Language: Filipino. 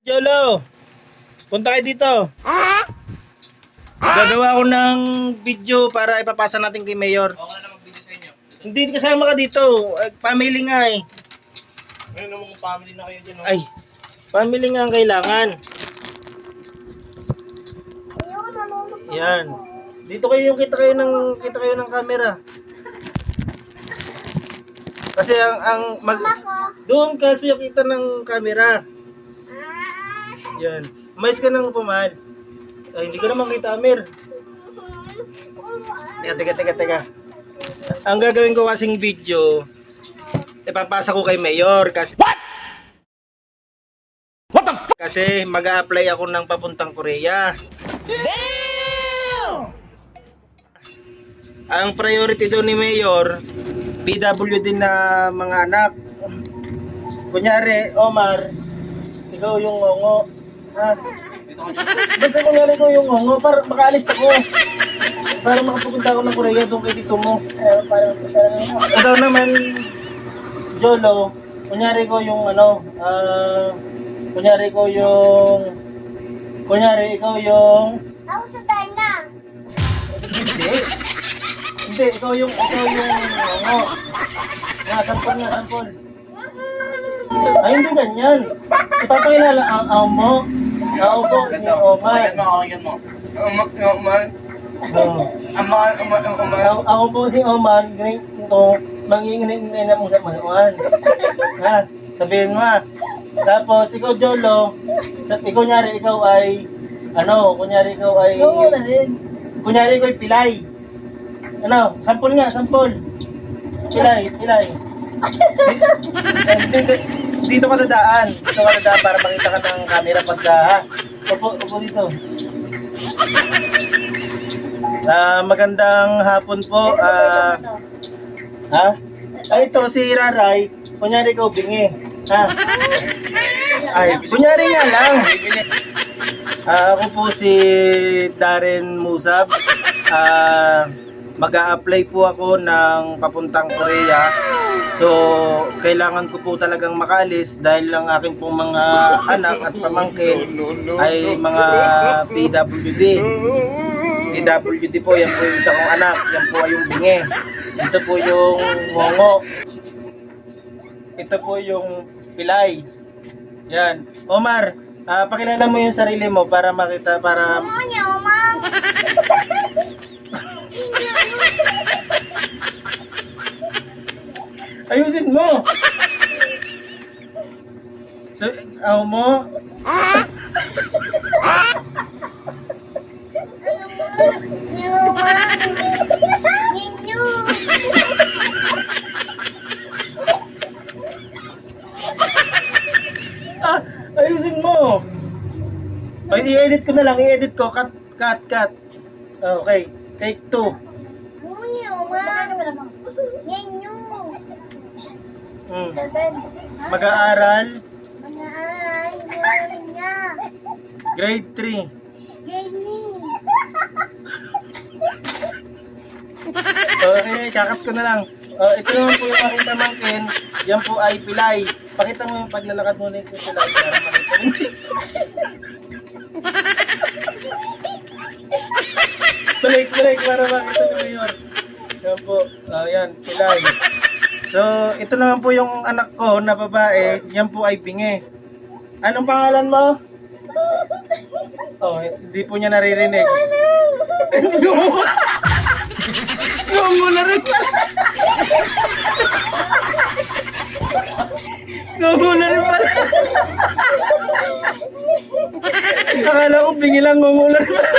Jolo, punta kayo dito. Gagawa ko ng video para ipapasa natin kay Mayor. Oo nga na mag-video sa inyo. Hindi kasama ka dito. Family nga eh. Ngayon naman kung family na kayo dyan. Ay, family nga ang kailangan. Yan. Dito kayo yung kita kayo ng camera. Kasi doon kasi yung kita ng camera. Yan. Mais ka nang pumad. Ay, hindi ko naman kita, Amir. Teka. Ang gagawin ko kasing video, ipapasa ko kay Mayor kasi kasi mag-a-apply ako ng papuntang Korea. Damn! Ang priority doon ni Mayor, PWD na mga anak. Kunyari, Omar, ikaw yung ngongo. Ha? Basta kunyari ko yung ngongo, para makaalis ako. Para makapupunta ako ng Korea doon kay tito mo. Ikaw naman, Jolo, kunyari ko yung kunyari ikaw yung Ako sa Darna. Hindi, ikaw yung ngongo. Sampol. Ay, hindi ganyan. Ipapakilala ang mo. Ako po, si Omar. Ayan mo. Umar. Ako po si Omar. Ganito, manginginay na mong sapanuan. Ha? Sabihin mo ha. Tapos, ikaw Jolo, kunyari ikaw ay, kunyari ikaw ay Pilay. Sampol nga. Pilay. Dito ka dadaan para makita ka ng camera pagka ha. Upo dito. Magandang hapon po. Ito si Raray. Kunyari ikaw bingi. Ha? Ay, kunyari nga lang. Ako po si Darren Musab. Mag-a-apply po ako ng papuntang Korea. So, kailangan ko po talagang makalis dahil ang aking pong mga anak at pamangkin ay mga PWD. PWD po, yan po yung isa kong anak. Yan po ay yung bingi. Ito po yung ngongo. Ito po yung Pilay. Yan. Omar, pakilala mo yung sarili mo para makita, para... Ayusin mo! So, mo? Ayusin mo! Ay, i-edit ko na lang. I-edit ko. Cut. Okay. Take 2. Mag-aaral. Grade 3. Okay, kakat ko na lang. Ito naman po yung aking pamangkin. Yan po ay Pilay. Pakita mo yung paglalakad mo nito sila para makita mo. Balik para makita mo yun. Yan po. Yan, Pilay. So, ito naman po yung anak ko na babae. Yan po ay bingi. Anong pangalan mo? Hindi po niya naririnig. Gongo na rin pala. Akala ko bingi lang, gongo na rin pala.